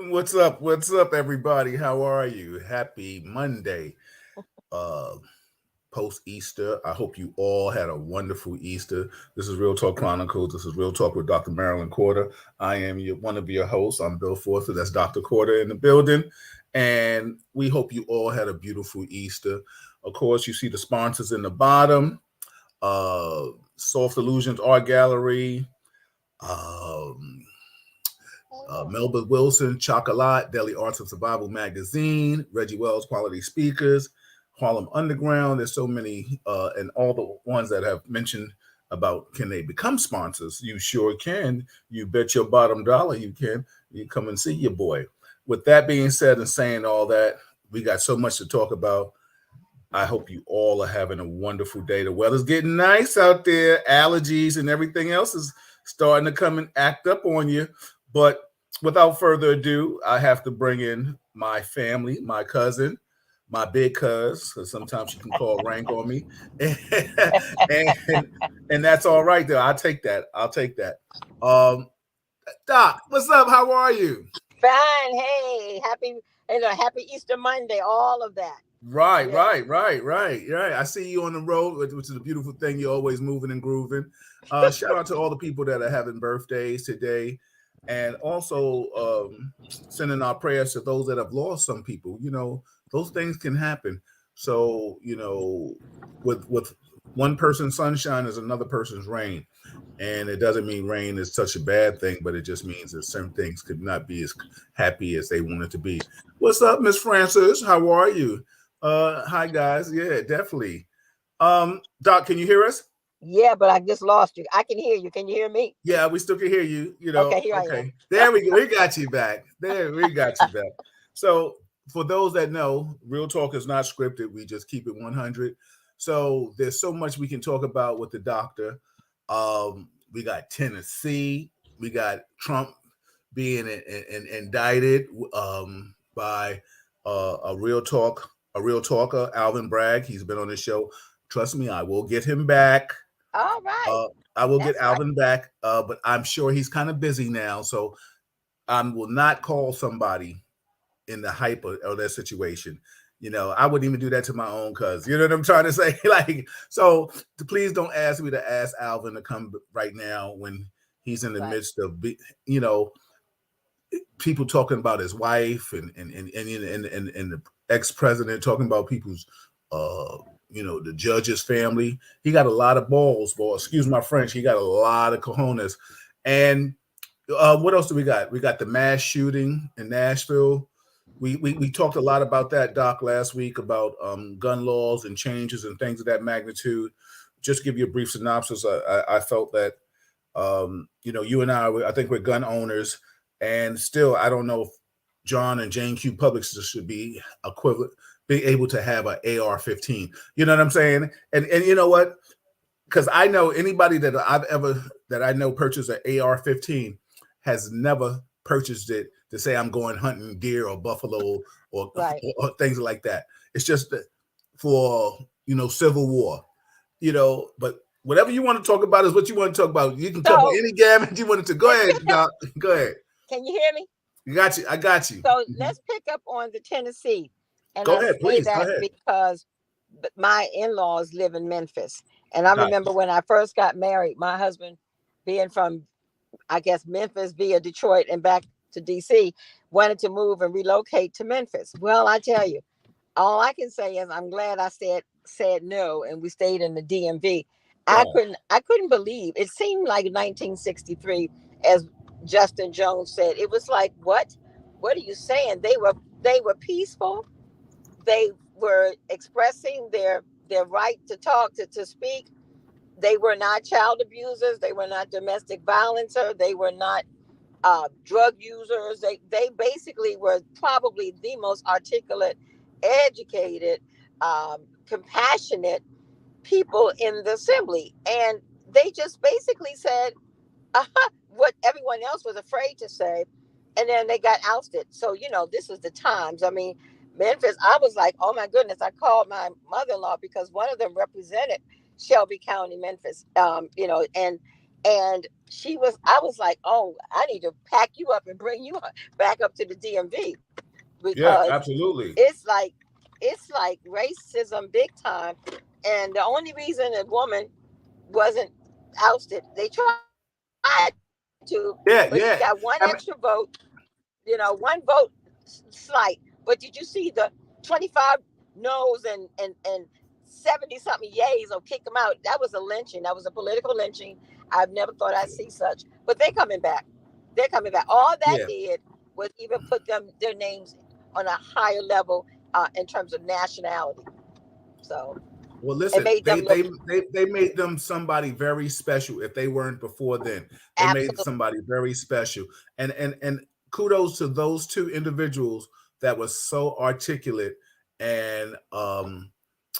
What's up? What's up, everybody? How are you? Happy Monday. Uh Post Easter. I hope you all had a wonderful Easter. This is Real Talk Chronicles. This is Real Talk with Dr. Marilyn Corder. I am one of your hosts. I'm Bill Forster. That's Dr. Corder in the building. And we hope you all had a beautiful Easter. Of course, you see the sponsors in the bottom. Uh Soft Illusions Art Gallery. Um Melba Wilson, Chocolat, Daily Arts of Survival Magazine, Reggie Wells, Quality Speakers, Harlem Underground. There's so many, and all the ones that have mentioned about can they become sponsors? You sure can. You bet your bottom dollar you can. You come and see your boy. With that being said and saying all that, we got so much to talk about. I hope you all are having a wonderful day. The weather's getting nice out there. Allergies and everything else is starting to come and act up on you. But without further ado, I have to bring in my family, my cousin, my big cuz, because sometimes she can call rank on me. and, and that's all right, though. I'll take that. I'll take that. Um, Doc, what's up? How are you? Fine. Hey, happy Easter Monday. All of that. Right, Yeah. right. I see you on the road, which is a beautiful thing. You're always moving and grooving. Shout out to all the people that are having birthdays today, and also sending our prayers to those that have lost some people. Those things can happen. So, with one person's sunshine is another person's rain, and it doesn't mean rain is such a bad thing, but it just means that certain things could not be as happy as they wanted to be. What's up, Miss Francis? How are you? Hi guys. Yeah, definitely. Doc, can you hear us? Yeah, but I just lost you. I can hear you. Can you hear me? Yeah, we still can hear you. Okay, here I am. Okay. There we go. We got you back. There, we got you back. So, for those that know, Real Talk is not scripted. We just keep it 100. So, there's so much we can talk about with the doctor. We got Tennessee. We got Trump being indicted by a real talker, Alvin Bragg. He's been on the show. Trust me, I will get him back. All right. Uh, I will get That's right. Alvin back, but I'm sure he's kind of busy now, so I will not call somebody in the hype of their situation. I wouldn't even do that to my own cuz. You know what I'm trying to say? Like, so please don't ask me to ask Alvin to come right now when he's in the Right. midst of, you know, people talking about his wife and the ex-president talking about people's uh the judge's family. He got a lot of balls, boy. Excuse my French. He got a lot of cojones. And what else do we got? We got the mass shooting in Nashville. We talked a lot about that, Doc, last week about gun laws and changes and things of that magnitude. Just give you a brief synopsis. I felt that you and I think we're gun owners, and still I don't know if John and Jane Q. Public should be equivalent, be able to have an AR-15. You know what I'm saying? And you know what? Because I know anybody that I know purchased an AR-15 has never purchased it to say I'm going hunting deer or buffalo or, Right. or things like that. It's just that for Civil War, But whatever you want to talk about is what you want to talk about. You can talk about So any gamut you wanted to. Go let's ahead, pick up. Doc. Go ahead. Can you hear me? You got you. I got you. So Mhm. let's pick up on the Tennessee, and Go I ahead, say please. Go that ahead. because my in-laws live in Memphis, and I Got remember when I first got married, my husband, being from I guess Memphis via Detroit and back to DC, wanted to move and relocate to Memphis. Well, I tell you, all I can say is I'm glad I said no and we stayed in the DMV. you. I couldn't believe it seemed like 1963, as Justin Jones said. It was like, what? What are you saying? They were peaceful. They were expressing their right to talk, to speak. They were not child abusers. They were not domestic violencer. They were not drug users. They basically were probably the most articulate, educated, compassionate people in the assembly, and they just basically said what everyone else was afraid to say, and then they got ousted. So this is the times. I mean, Memphis. I was like, oh my goodness. I called my mother-in-law because one of them represented Shelby County, Memphis. And And I was like, oh, I need to pack you up and bring you back up to the DMV, Yeah, because absolutely. it's like racism big time. And the only reason a woman wasn't ousted, they tried to, but she got one extra Yeah, vote, yeah. I mean, one vote slight. But did you see the 25 no's and 70 something yays or kick them out? That was a lynching. That was a political lynching. I've never thought I'd see such. But they're coming back. They're coming back. All that yeah. did was even put their names on a higher level in terms of nationality. So Well, it listen, made them look they made them somebody very special. If they weren't before then, they made absolutely somebody very special. And kudos to those two individuals that was so articulate and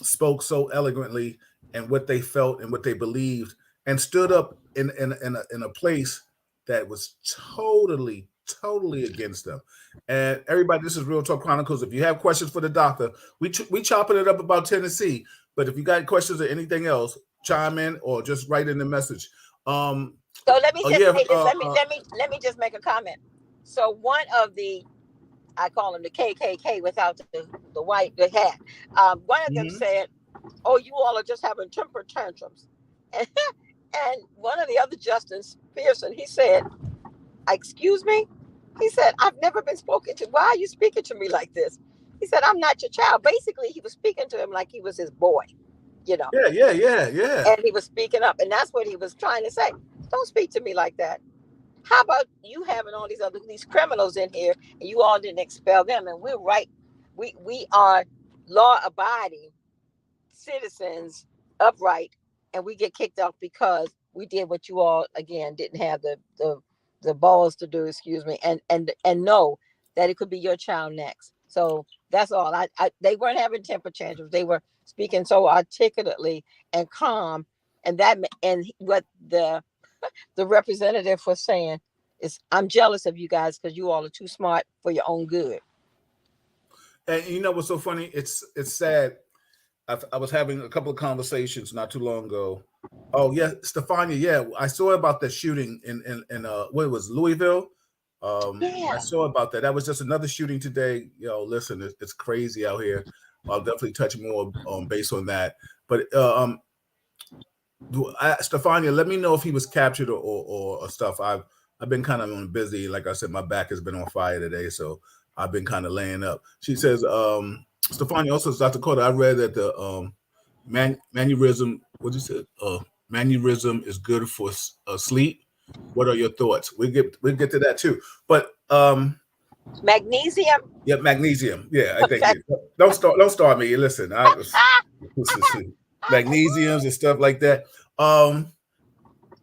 spoke so eloquently and what they felt and what they believed and stood up in a place that was totally against them. And everybody, this is Real Talk Chronicles. If you have questions for the doctor, we chopping it up about Tennessee. But if you got questions or anything else, chime in or just write in the message. so. Let me Oh just yeah, say this. Let me just make a comment. So one of the, I call them the KKK without the hat. One of them mhm. said, "Oh, you all are just having temper tantrums," and, and one of the other Justice Pearson, he said, "Excuse me," he said, "I've never been spoken to. Why are you speaking to me like this?" He said, "I'm not your child." Basically, he was speaking to him like he was his boy, you know, Yeah. and he was speaking up, and that's what he was trying to say. Don't speak to me like that. How about you having all these criminals in here, and you all didn't expel them, and we're right. We are law abiding citizens, upright, and we get kicked off because we did what you all again didn't have the balls to do. Excuse me, and know that it could be your child next. So that's all. They weren't having temper tantrums. They were speaking so articulately and calm, and what the representative was saying is, I'm jealous of you guys because you all are too smart for your own good. And you know what's so funny? It's sad. I was having a couple of conversations not too long ago. Oh yeah, Stefania. Yeah, I saw about the shooting in what it was Louisville. I Yeah. saw about that. That was just another shooting today. Listen, it's crazy out here. I'll definitely touch more based on that. But Stefania, let me know if he was captured or stuff. I've been kind of busy. Like I said, my back has been on fire today, so I've been kind of laying up. She says, Stefania also says, Dr. Carter, I read that the mannerism, what you said, mannerism is good for sleep. What are your thoughts? We get to that too. But Magnesium. yeah, magnesium. Yeah, I think Okay. don't start me. Listen, magnesiums and stuff like that. Um,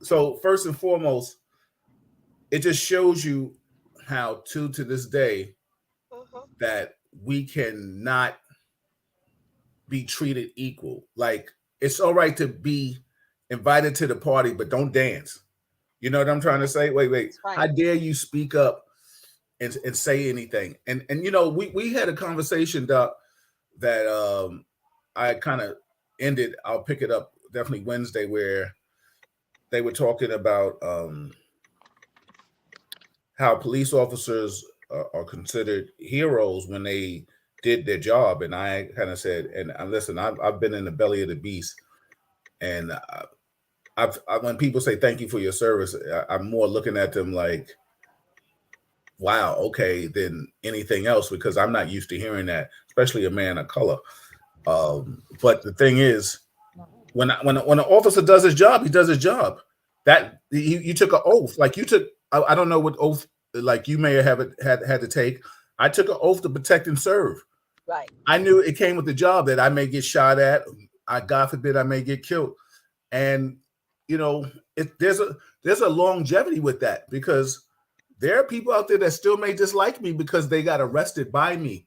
so first and foremost, it just shows you how to this day Mhm. that we cannot be treated equal. Like it's all right to be invited to the party, but don't dance. You know what I'm trying to say? Wait. That's right. How dare you speak up and say anything? And we had a conversation, Doc, that I kind of ended. I'll pick it up definitely Wednesday, where they were talking about how police officers are considered heroes when they did their job. And I kind of said, and listen, I've been in the belly of the beast, and when people say thank you for your service, I'm more looking at them like, wow, okay, than anything else, because I'm not used to hearing that, especially a man of color. But the thing is, when an officer does his job, he does his job. That you took an oath, like you took. I don't know what oath, like you may have had to take. I took an oath to protect and serve. Right. I knew it came with the job that I may get shot at. God forbid, I may get killed. And you know, there's a longevity with that, because there are people out there that still may dislike me because they got arrested by me.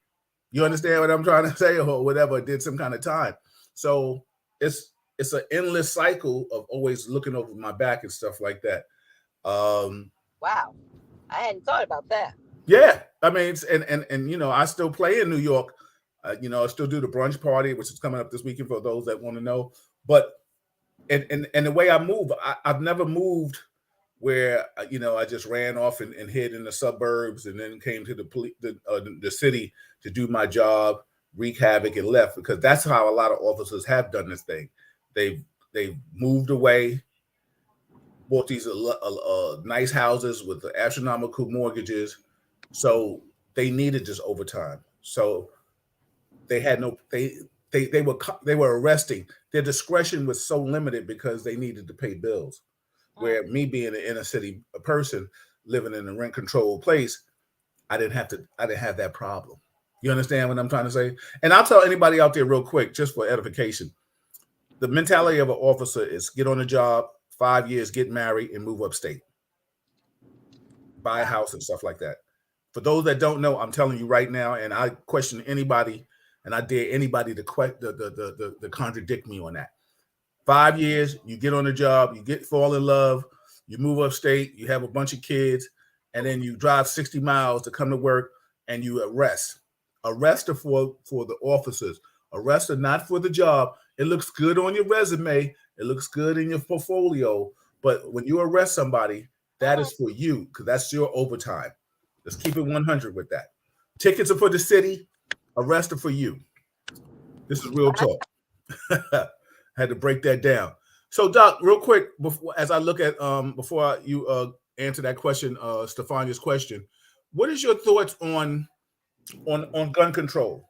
You understand what I'm trying to say, or whatever, did some kind of time. So it's an endless cycle of always looking over my back and stuff like that. Um, Wow. I hadn't thought about that. yeah, I mean, and I still play in New York. I still do the brunch party, which is coming up this weekend for those that want to know. But and the way I move, I've never moved where I just ran off and hid in the suburbs and then came to the city to do my job, wreak havoc, and left, because that's how a lot of officers have done this thing. They've moved away, bought these nice houses with the astronomical mortgages, so they needed this overtime. So they had no they were arresting. Their discretion was so limited because they needed to pay bills. Where me being an inner city person living in a rent controlled place, I didn't have that problem. You understand what I'm trying to say? And I'll tell anybody out there real quick, just for edification. The mentality of an officer is get on a job, 5 years, get married, and move upstate, buy a house and stuff like that. For those that don't know, I'm telling you right now, and I question anybody, and I dare anybody to contradict me on that. 5 years, you get on the job, fall in love, you move upstate, you have a bunch of kids, and then you drive 60 miles to come to work, and you arrest. Arrest are for the officers. Arrest are not for the job. It looks good on your resume. It looks good in your portfolio. But when you arrest somebody, that is for you, because that's your overtime. Let's keep it 100 with that. Tickets are for the city. Arrest are for you. This is real talk. Had to break that down. So, Doc, real quick, as I look at before you answer that question, Stefania's question, what is your thoughts on gun control?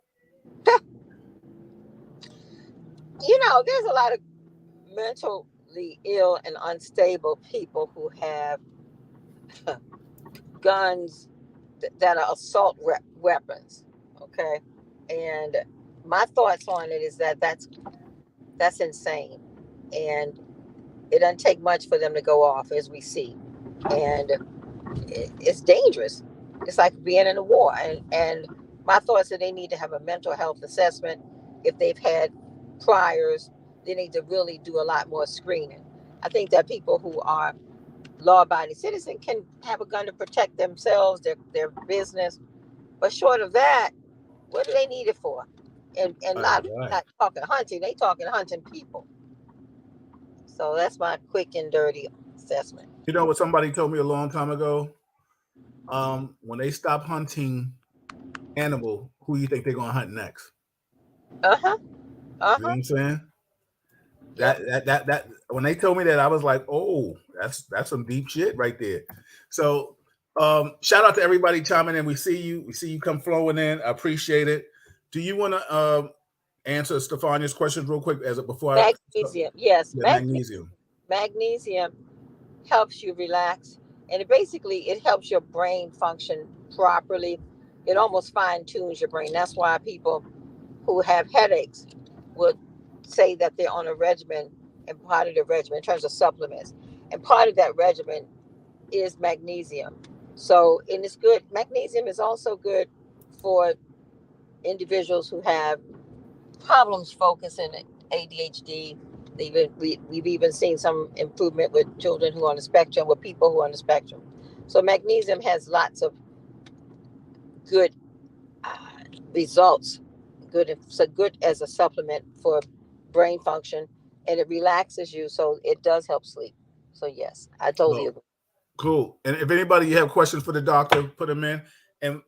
There's a lot of mentally ill and unstable people who have guns that are assault weapons. Okay, and my thoughts on it is that that's insane, and it doesn't take much for them to go off, as we see, and it's dangerous. It's like being in a war, and my thoughts are they need to have a mental health assessment. If they've had priors, they need to really do a lot more screening. I think that people who are law-abiding citizens can have a gun to protect themselves, their business, but short of that, what do they need it for? And not talking hunting, they talking hunting people. So that's my quick and dirty assessment. You know what somebody told me a long time ago? When they stop hunting animal, who you think they're gonna hunt next? Uh-huh. You know what Uh-huh. I'm saying? Yep. That when they told me that, I was like, oh, that's some deep shit right there. So shout out to everybody chiming in. We see you come flowing in. I appreciate it. Do you want to answer Stefania's questions real quick before I start? Magnesium. Yes, Yeah, magnesium. magnesium helps you relax, and it helps your brain function properly. It almost fine tunes your brain. That's why people who have headaches would say that they're on a regimen, and part of the regimen in terms of supplements, and part of that regimen is magnesium. So, and it's good. Magnesium is also good for individuals who have problems focusing, ADHD. We've even seen some improvement with children who are on the spectrum, with people who are on the spectrum. So magnesium has lots of good uh, results. Good as a supplement for brain function, and it relaxes you, so it does help sleep. So yes, I totally Well, agree. cool. And if anybody you have questions for the doctor, put them in. And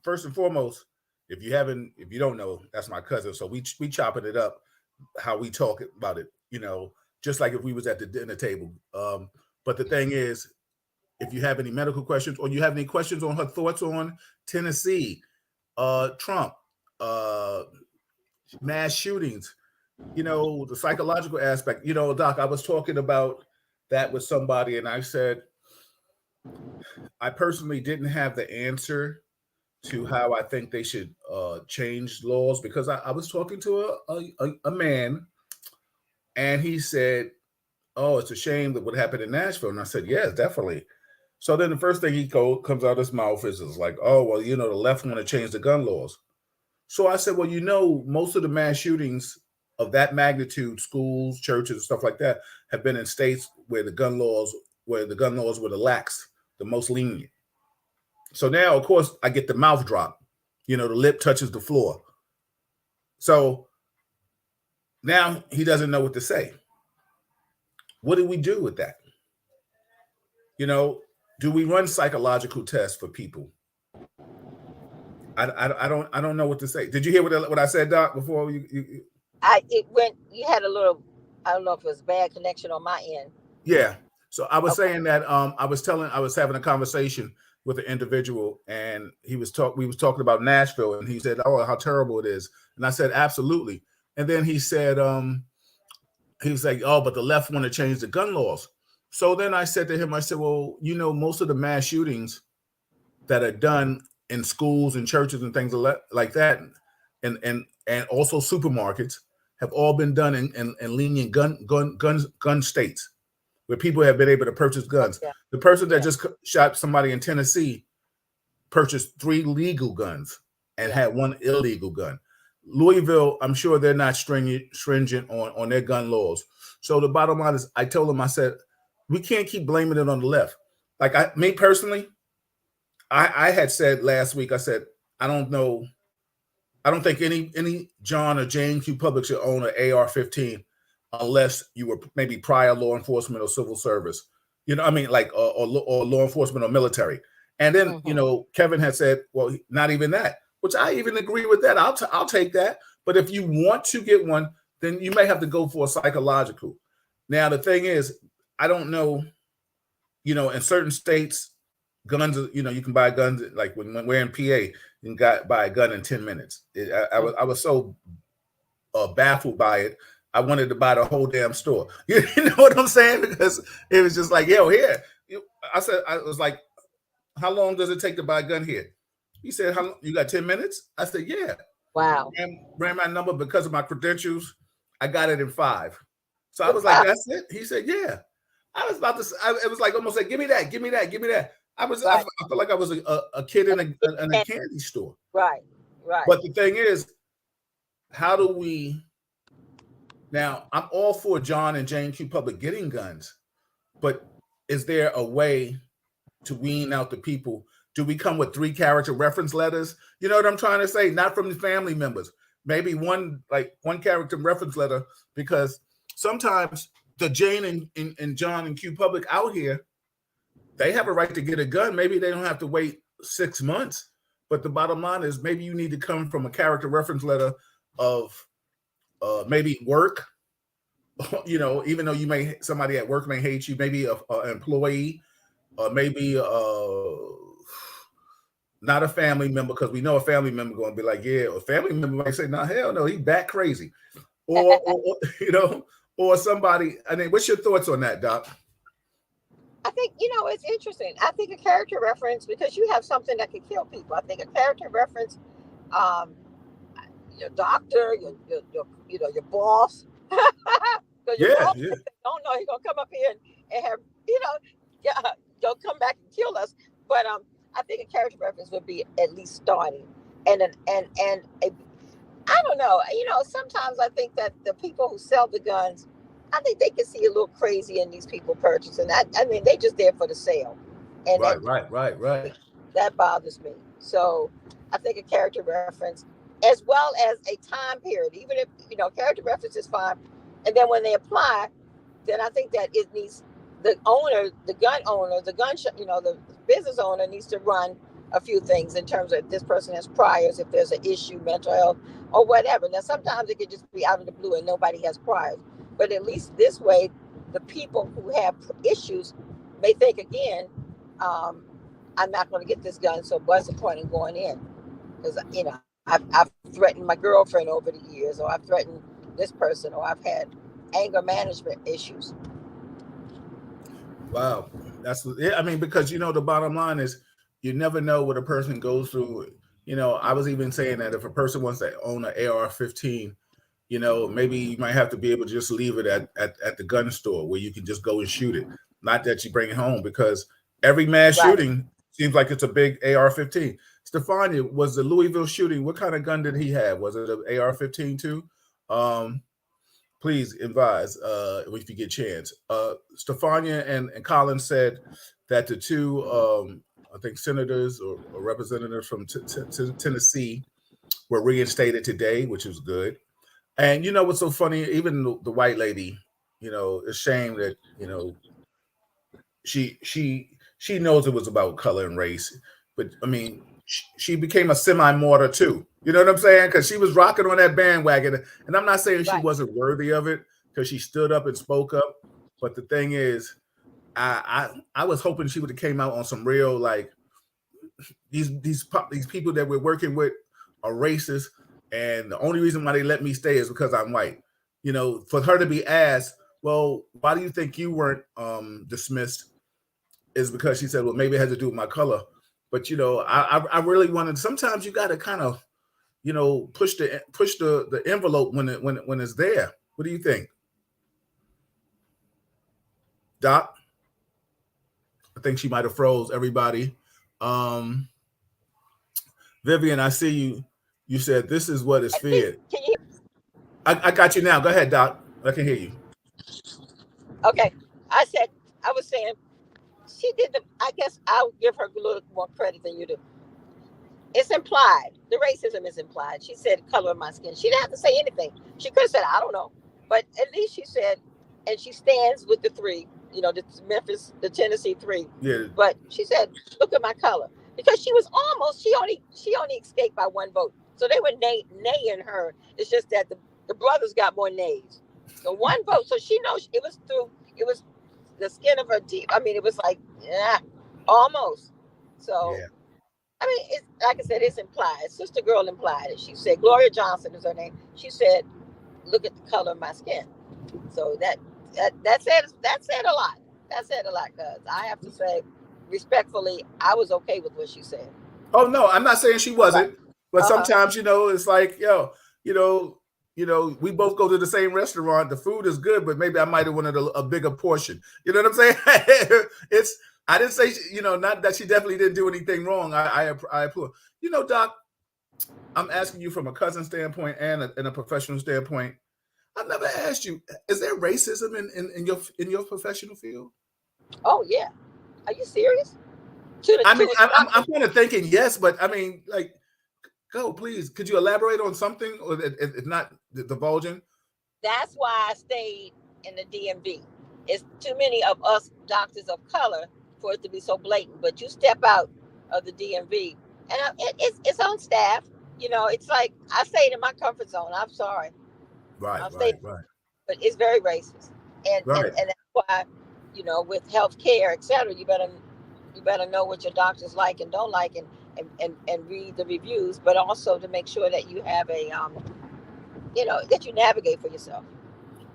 first and foremost, if you don't know, that's my cousin. So we chopping it up how we talk about it, just like if we was at the dinner table. But the thing is, if you have any medical questions or you have any questions on her thoughts on Tennessee, Trump, uh, mass shootings, the psychological aspect, Doc, I was talking about that with somebody, and I said I personally didn't have the answer to how I think they should change laws, because I was talking to a man, and he said, "Oh, it's a shame that what happened in Nashville." And I said, "Yes, definitely." So then the first thing comes out of his mouth is like, "Oh, well, the left want to change the gun laws." So I said, "Well, most of the mass shootings of that magnitude, schools, churches, and stuff like that, have been in states where the gun laws were the lax, the most lenient. So now, of course, I get the mouth drop. The lip touches the floor. So now he doesn't know what to say. What do we do with that? You know, do we run psychological tests for people? I don't know what to say. Did you hear what I said, Doc? Before I it went. You had a little. I don't know if it was bad connection on my end. yeah. So I was Okay. saying that I was having a conversation with an individual, and we was talking about Nashville, and he said, "Oh, how terrible it is," and I said, "Absolutely." And then he was like, "Oh, but the left want to change the gun laws." So then I said to him, I said, "Well, you know, most of the mass shootings that are done in schools and churches and things like that, and also supermarkets, have all been done in lenient gun states where people have been able to purchase Oh guns. yeah. The person that Yeah. just shot somebody in Tennessee purchased 3 legal guns and Yeah. had 1 illegal gun. Louisville, I'm sure they're not stringent on their gun laws. So the bottom line is, I told him, I said, we can't keep blaming it on the left. Like me personally, I had said last week, I said, I don't know, I don't think any John or Jane Q. Public should own an AR-15 unless you were maybe prior law enforcement or civil service. You know, I mean, like or law enforcement or military. And then Hmm. Kevin had said, well, not even that, which I even agree with that. I'll take that. But if you want to get one, then you may have to go for a psychological. Now the thing is, I don't know. In certain states, guns. You can buy guns like when we're in PA. You can buy a gun in 10 minutes. I was so baffled by it. I wanted to buy the whole damn store. You know what I'm saying? Because it was just like, yo, here. I was like, how long does it take to buy a gun here? He said, how long? You got 10 minutes? I said, yeah. Wow. Ran my number because of my credentials. I got it in 5. So I was like, Wow. that's it? He said, yeah. I was about to, it was like almost like, give me that, give me that, give me that. I Right. felt like I was a kid in a And- candy store. right. Right. But the thing is, how do we, now I'm all for John and Jane Q. Public getting guns, but is there a way to wean out the people? Do we come with 3 character reference letters? You know what I'm trying to say? Not from the family members. Maybe one character reference letter, because sometimes the Jane and John and Q Public out here, they have a right to get a gun. Maybe they don't have to wait 6 months. But the bottom line is, maybe you need to come from a character reference letter of maybe work. Even though somebody at work may hate you, maybe a employee, or maybe not a family member, because we know a family member going to be like, yeah, a family member might say, no, hell no, he bat crazy, or or somebody. I mean, what's your thoughts on that, Doc? I think it's interesting. I think a character reference, because you have something that can kill people. I think a character reference, um, your doctor, your boss, because your Yeah, boss yeah. don't know he's gonna come up here and have yeah, you'll come back and kill us. But I think a character reference would be at least starting, and I don't know. Sometimes I think that the people who sell the guns, I think they can see a little crazy in these people purchasing. I mean, they just there for the sale, and Right, right, right, right. that bothers me. So I think a character reference, as well as a time period, even if character reference is fine, and then when they apply, then I think that it needs the gun owner, the business owner needs to run a few things in terms of if this person has priors, if there's an issue, mental health, or whatever. Now, sometimes it could just be out of the blue and nobody has priors, but at least this way, the people who have issues may think again. Um, I'm not going to get this gun, so what's the point in going in? Because I've threatened my girlfriend over the years, or I've threatened this person, or I've had anger management issues. Wow. Yeah, I mean, because the bottom line is, you never know what a person goes through. I was even saying that if a person wants to own an AR-15, maybe you might have to be able to just leave it at the gun store where you can just go and shoot it. Not that you bring it home, because every mass Right. shooting seems like it's a big AR-15. Stefania, was the Louisville shooting, what kind of gun did he have? Was it an AR-15 too? Um, Please advise if you get a chance. Stefania and Colin said that the two, I think, senators or representatives from Tennessee were reinstated today, which was good. And you know what's so funny? Even the white lady, it's a shame that she knows it was about color and race, but I mean, she became a semi-martyr too. You know what I'm saying? Because she was rocking on that bandwagon, and I'm not saying she Right. wasn't worthy of it because she stood up and spoke up. But the thing is, I was hoping she would have came out on some real like these people that we're working with are racist, and the only reason why they let me stay is because I'm white. For her to be asked, well, why do you think you weren't dismissed? Is because she said, well, maybe it has to do with my color. But I really wanted. Sometimes you got to kind of push the envelope when it's there. What do you think, Doc? I think she might have froze everybody. Um, Vivian, I see you. You said this is what is At least, feared. can you? I got you now. Go ahead, Doc. I can hear you. Okay. I said, I was saying, she did the. I guess I'll give her a little more credit than you do. It's implied. The racism is implied. She said color of my skin. She didn't have to say anything. She could have said, I don't know. But at least she said, and she stands with the three, the Tennessee three. Yeah, But she said, look at my color. Because she was almost, she only escaped by one vote. So they were naying her. It's just that the brothers got more nays. So one vote. So she knows it was the skin of her teeth. I mean, it was like, yeah, almost. So yeah. I mean, it's like I said, it's implied. Sister Girl implied it. She said, Gloria Johnson is her name. She said, "Look at the color of my skin." So that said a lot. That said a lot, cuz I have to say, respectfully, I was okay with what she said. Oh no, I'm not saying she Right. wasn't, but Uh huh. sometimes it's like you know, we both go to the same restaurant. The food is good, but maybe I might have wanted a bigger portion. You know what I'm saying? it's I didn't say not that she definitely didn't do anything wrong. I applaud. Doc, I'm asking you from a cousin standpoint and a professional standpoint. I've never asked you: is there racism in your professional field? Oh yeah. Are you serious? To the I mean, to a I'm structure. kind of thinking yes, but I mean, like, go, please. Could you elaborate on something, or if not divulging? That's why I stayed in the DMV. It's too many of us doctors of color for it to be so blatant. But you step out of the DMV, and it's on staff. It's like I stayed in my comfort zone. I'm sorry, Right, I've stayed, right, right, but it's very racist, and and right. and that's why, with health care, etc. You better know what your doctors like and don't like, and read the reviews, but also to make sure that you have that you navigate for yourself.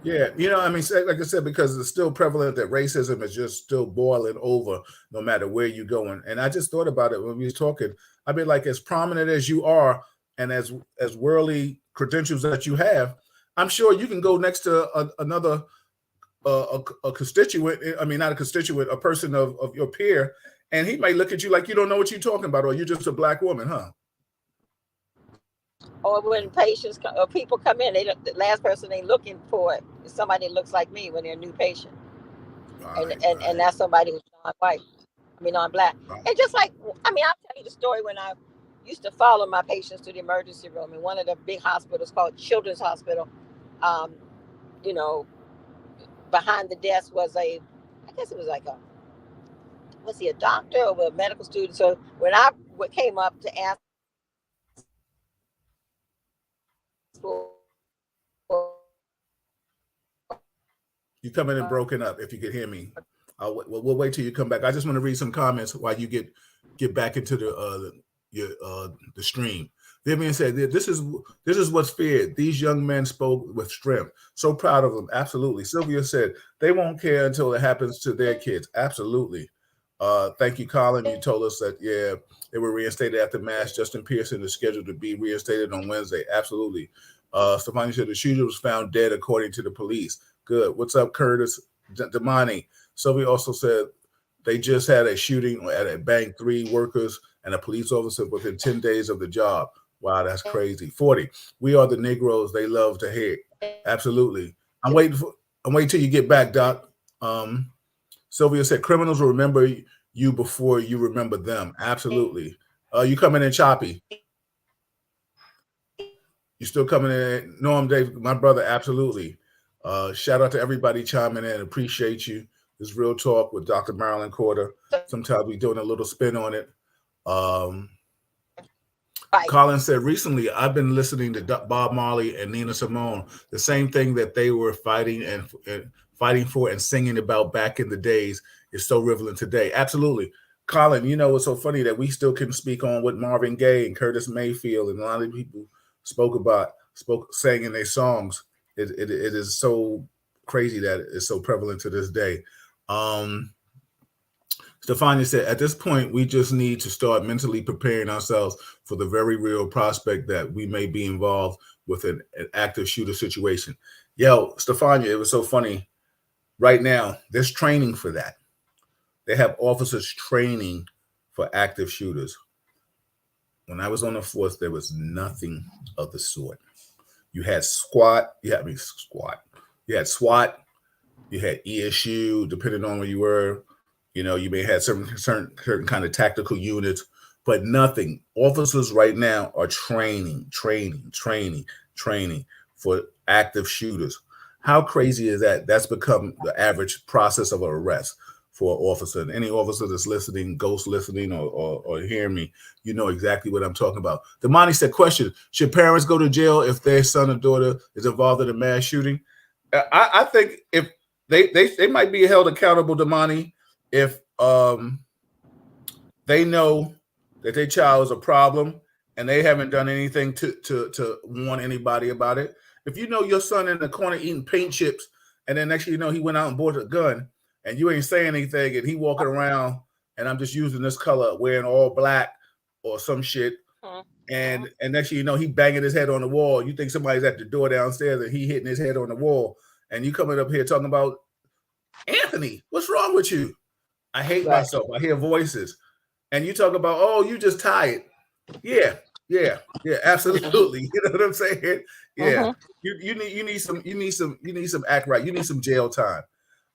Yeah, I mean, like I said, because it's still prevalent that racism is just still boiling over, no matter where you go. And I just thought about it when we was talking. I mean, like as prominent as you are, and as worldly credentials that you have, I'm sure you can go next to another a constituent. I mean, not a constituent, a person of your peer, and he might look at you like you don't know what you're talking about, or you're just a black woman, huh? Or when or people come in, the last person they looking for is somebody that looks like me when they're a new patient, and Right, and and right, that's somebody who's non-white. I mean, non-black. right. And just like, I mean, I'll tell you the story when I used to follow my patients to the emergency room in one of the big hospitals called Children's Hospital. Um, you know, Behind the desk was I guess it was like was he a doctor or a medical student? So when I came up to ask for You coming in broken up. If you could hear me, we'll wait till you come back. I just want to read some comments while you get back into the stream. Vivian said, "This is what's feared. These young men spoke with strength. So proud of them. Absolutely." Sylvia said, "They won't care until it happens to their kids." Absolutely. Thank you, Colin. You told us that they were reinstated after mass. Justin Pearson is scheduled to be reinstated on Wednesday. Absolutely. Stefani said the shooter was found dead according to the police. Good. What's up, Curtis? Damani. Sylvia also said they just had a shooting at a bank, 3 workers and a police officer within 10 days of the job. Wow, that's crazy. 40. We are the Negroes they love to hate. Absolutely. I'm waiting till you get back, Doc. Um, Sylvia said criminals will remember you before you remember them. Absolutely. You coming in choppy. You still coming in. Norm Dave, my brother, absolutely. Shout out to everybody chiming in. Appreciate you. This Real Talk with Dr. Marilyn Corder. Sometimes we doing a little spin on it. Um, Right. Colin said recently, I've been listening to Bob Marley and Nina Simone. The same thing that they were and fighting for and singing about back in the days is so relevant today. Absolutely, Colin. You know it's so funny that we still can speak on what Marvin Gaye and Curtis Mayfield and a lot of people sang in their songs. It is so crazy that it's so prevalent to this day. Stefania said, at this point, we just need to start mentally preparing ourselves for the very real prospect that we may be involved with an active shooter situation. Yo, Stefania, it was so funny. Right now, there's training for that. They have officers training for active shooters. When I was on the force, there was nothing of the sort. You had SWAT, you had ESU, depending on where you were. You know, you may have certain kind of tactical units, but nothing. Officers right now are training for active shooters. How crazy is that? That's become the average process of an arrest for an officer. And any officer that's listening, ghost listening, or hearing me, you know exactly what I'm talking about. Damani said, question, should parents go to jail if their son or daughter is involved in a mass shooting? I think if they might be held accountable, Damani, if they know that their child is a problem and they haven't done anything to warn anybody about it. If you know your son in the corner eating paint chips, and then next thing you know he went out and bought a gun, and you ain't saying anything, and he walking around, and I'm just using this color, wearing all black or some shit, and next thing you know he banging his head on the wall. You think somebody's at the door downstairs, and he hitting his head on the wall, and you coming up here talking about Anthony, what's wrong with you? I hate myself. I hear voices. And you talk about, oh, you just tired. Yeah, absolutely. You know what I'm saying? Yeah. You need some act right. You need some jail time.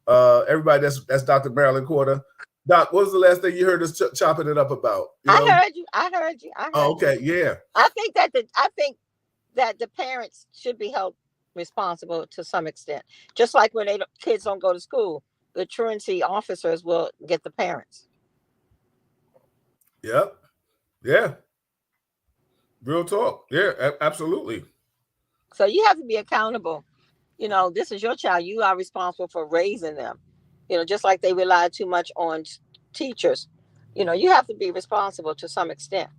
Everybody, that's Dr. Marilyn Corder. Doc, what was the last thing you heard us chopping it up about? You know? I heard you. Oh, okay, yeah. I think that the parents should be held responsible to some extent. Just like when kids don't go to school, the truancy officers will get the parents. Yep. Yeah. Real talk. Yeah, absolutely. So you have to be accountable. You know, this is your child. You are responsible for raising them. You know, just like they rely too much on teachers. You know, you have to be responsible to some extent.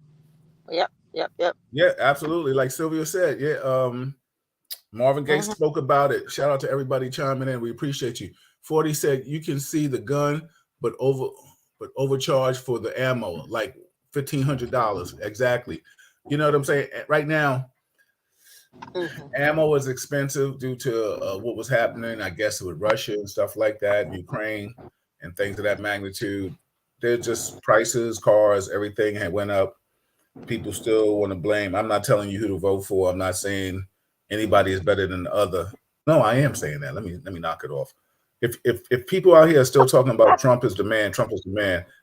Yep. Yeah, absolutely. Like Sylvia said, yeah. Marvin Gaye spoke about it. Shout out to everybody chiming in. We appreciate you. 40 said you can see the gun, but overcharged for the ammo, like $1,500. Exactly. You know what I'm saying? Right now, ammo is expensive due to what was happening, I guess, with Russia and stuff like that, Ukraine and things of that magnitude. They're just prices, cars, everything had went up. People still want to blame. I'm not telling you who to vote for. I'm not saying anybody is better than the other. No, I am saying that. Let me knock it off. If people out here are still talking about Trump is the man,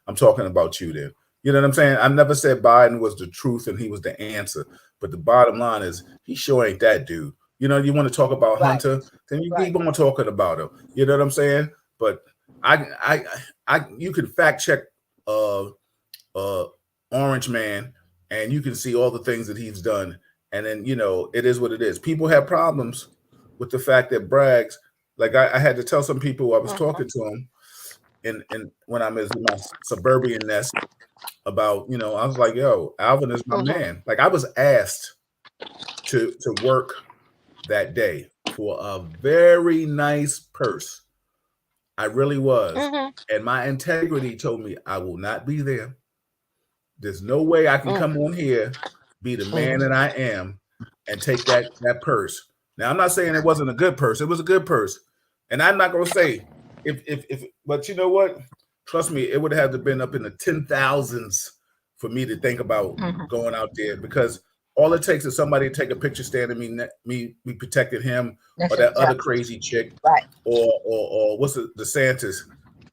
I'm talking about you then. You know what I'm saying? I never said Biden was the truth and he was the answer. But the bottom line is he sure ain't that dude. You know, you want to talk about Hunter, then you keep on talking about him. You know what I'm saying? But I you can fact check Orange Man and you can see all the things that he's done. And then, you know, it is what it is. People have problems with the fact that Braggs, like I had to tell some people I was talking to him and when I'm in my suburban nest about, you know, I was like, yo, Alvin is my man. Like I was asked to work that day for a very nice purse. I really was. And my integrity told me I will not be there. There's no way I can come on here, be the man that I am, and take that purse. Now I'm not saying it wasn't a good purse. It was a good purse. And I'm not gonna say if but you know what? Trust me, it would have to been up in the 10,000s for me to think about going out there because all it takes is somebody to take a picture standing me protected him or that other crazy chick or what's the DeSantis.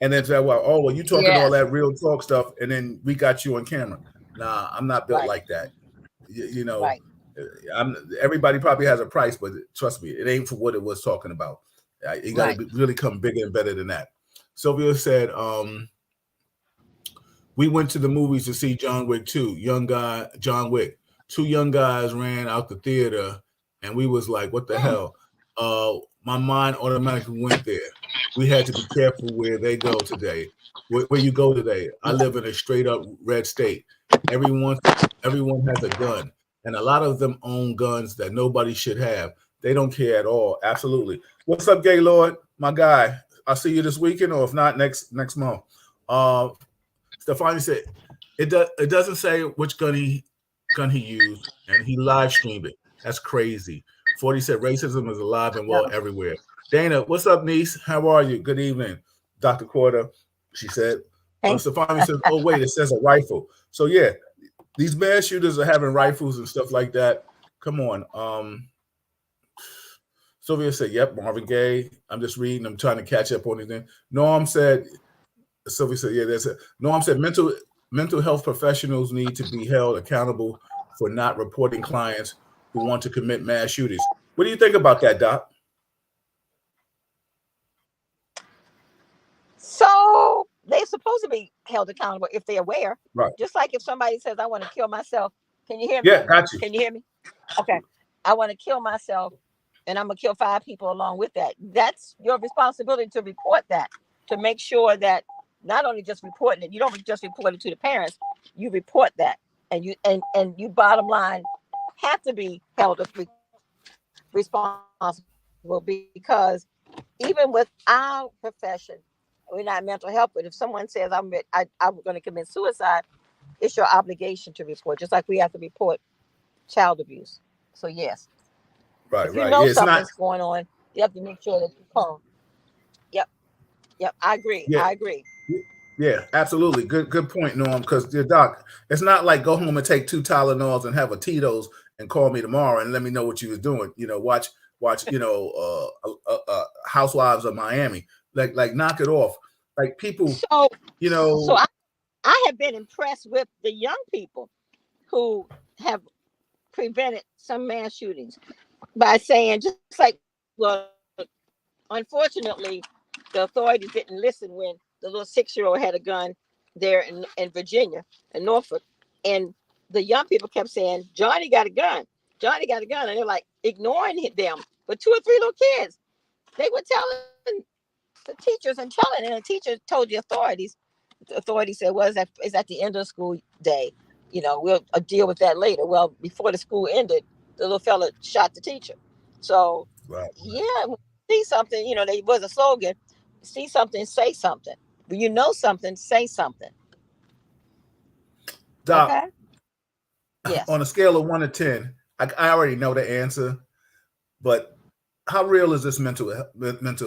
And then say, well, you talking all that real talk stuff, and then we got you on camera. Nah, I'm not built like that. You know, everybody probably has a price, but trust me, it ain't for what it was talking about. You got Right. to really come bigger and better than that. Sylvia said, we went to the movies to see John Wick 2. Young guy, John Wick. Two young guys ran out the theater, and we was like, "What the Mm. hell?" My mind automatically went there. We had to be careful where they go today. Where you go today? I live in a straight up red state. Everyone, everyone has a gun, and a lot of them own guns that nobody should have. They don't care at all. Absolutely. What's up, Gaylord? My guy. I'll see you this weekend, or if not, next month. Uh, Stefani said it doesn't say which gun he used, and he live streamed it. That's crazy. 40 said racism is alive and well No. everywhere. Dana, what's up, niece? How are you? Good evening, Dr. Corder. She said. Hey. Stefani says, "Oh wait, it says a rifle." So yeah, these mass shooters are having rifles and stuff like that. Come on. Sylvia said, "Yep, Marvin Gaye." I'm just reading. I'm trying to catch up on anything. Norm said, Sylvia said, "Yeah, that's it." Norm said, mental health professionals need to be held accountable for not reporting clients who want to commit mass shootings." What do you think about that, Doc? So they're supposed to be held accountable if they're aware. Right. Just like if somebody says, "I want to kill myself." Can you hear me? Yeah, got you. Can you hear me? Okay. I want to kill myself, and I'm gonna kill 5 people along with that. That's your responsibility to report that, to make sure that not only just reporting it, you don't just report it to the parents, you report that, and you bottom line have to be held responsible because even with our profession, we're not mental health, but if someone says I'm going to commit suicide, it's your obligation to report, just like we have to report child abuse. So yes, Right, if you right. know Yeah, it's not. something's going on, you have to make sure that you call. Yep, yep, I agree. Yeah, I agree. yeah, absolutely. Good point, Norm. Because the Doc, it's not like go home and take two Tylenols and have a Tito's and call me tomorrow and let me know what you was doing. Watch. Housewives of Miami. Like, knock it off. Like people, So, you so know. I have been impressed with the young people who have prevented some mass shootings by saying, just like, well, unfortunately, the authorities didn't listen when the little 6-year-old had a gun there in Virginia and Norfolk. And the young people kept saying, "Johnny got a gun. Johnny got a gun." And they're like ignoring them. But 2 or 3 little kids, they were telling the teachers and telling, and the teacher told the authorities. The authorities said, "Well, it's at the end of the school day. We'll deal with that later." Well, before the school ended, the little fella shot the teacher. So, Right. yeah, when you see something, there was a slogan: see something, say something. When you know something, say something. Doc, Okay? Yes. on a scale of 1 to 10, I already know the answer, but how real is this mental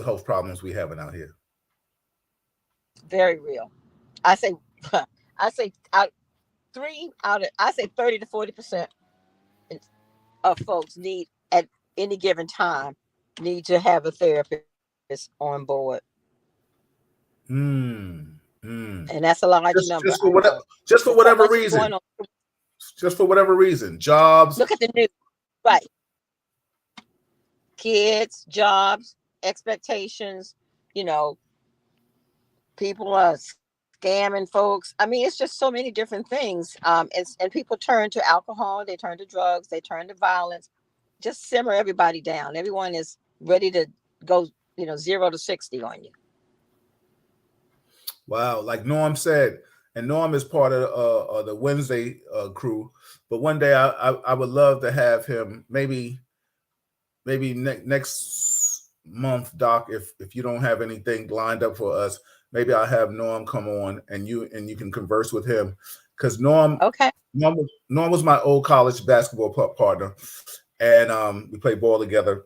health problems we having out here? Very real. I say, I say, out I say 30 to 40% of folks need at any given time need to have a therapist on board, Hmm. and Hmm. that's a large number. I Just for know. whatever, just With for so much whatever is going reason. on. Just for whatever reason. Jobs. Look at the news. Right. Kids, jobs, expectations. You know, people are scamming folks. I mean, it's just so many different things. And people turn to alcohol, they turn to drugs, they turn to violence. Just simmer everybody down. Everyone is ready to go, 0 to 60 on you. Wow. Like Norm said, and Norm is part of the Wednesday crew. But one day I would love to have him maybe next month, Doc. If you don't have anything lined up for us, maybe I'll have Norm come on and you can converse with him because Okay. Norm was my old college basketball partner, and we played ball together.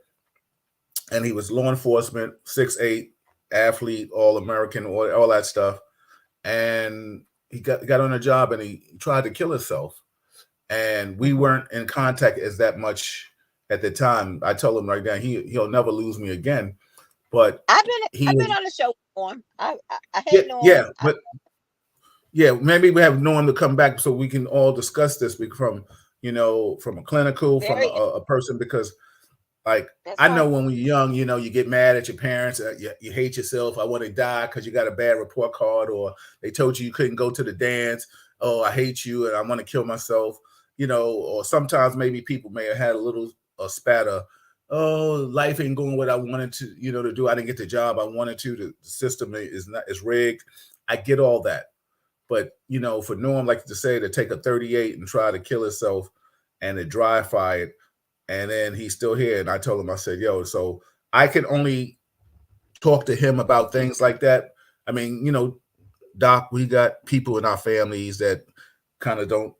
And he was law enforcement, 6'8", athlete, all American, all that stuff. And he got on a job and he tried to kill himself. And we Mhm. weren't in contact as that much at the time. I told him right now he'll never lose me again. But I've been he I've been was on the show with Norm. I yeah, hate yeah, Norm. but yeah, maybe we have Norm to come back so we can all discuss this from from a clinical, from Very a person because Like, That's I know right. when we're young, you get mad at your parents. You hate yourself. I want to die because you got a bad report card, or they told you couldn't go to the dance. Oh, I hate you, and I want to kill myself. Or sometimes maybe people may have had a little spatter. Oh, life ain't going what I wanted to do. I didn't get the job I wanted to. The system is rigged. I get all that, but for Norm, like to say, to take a 38 and try to kill himself, and to dry fire it, and then he's still here. And I told him, I said, yo, so I can only talk to him about things like that. I mean, Doc, we got people in our families that kind of don't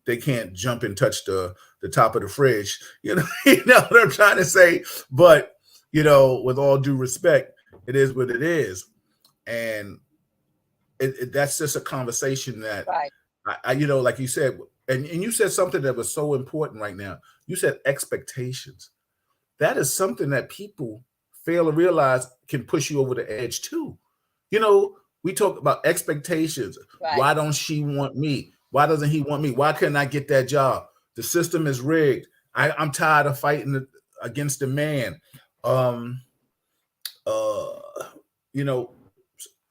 they can't jump and touch the top of the fridge. You know what I'm trying to say? But, with all due respect, it is what it is. And that's just a conversation that Right. like you said, and you said something that was so important right now. You said expectations. That is something that people fail to realize can push you over the edge too. You know, we talk about expectations. Right. Why don't she want me? Why doesn't he want me? Why couldn't I get that job? The system is rigged. I'm tired of fighting against the man. Um, uh, you know,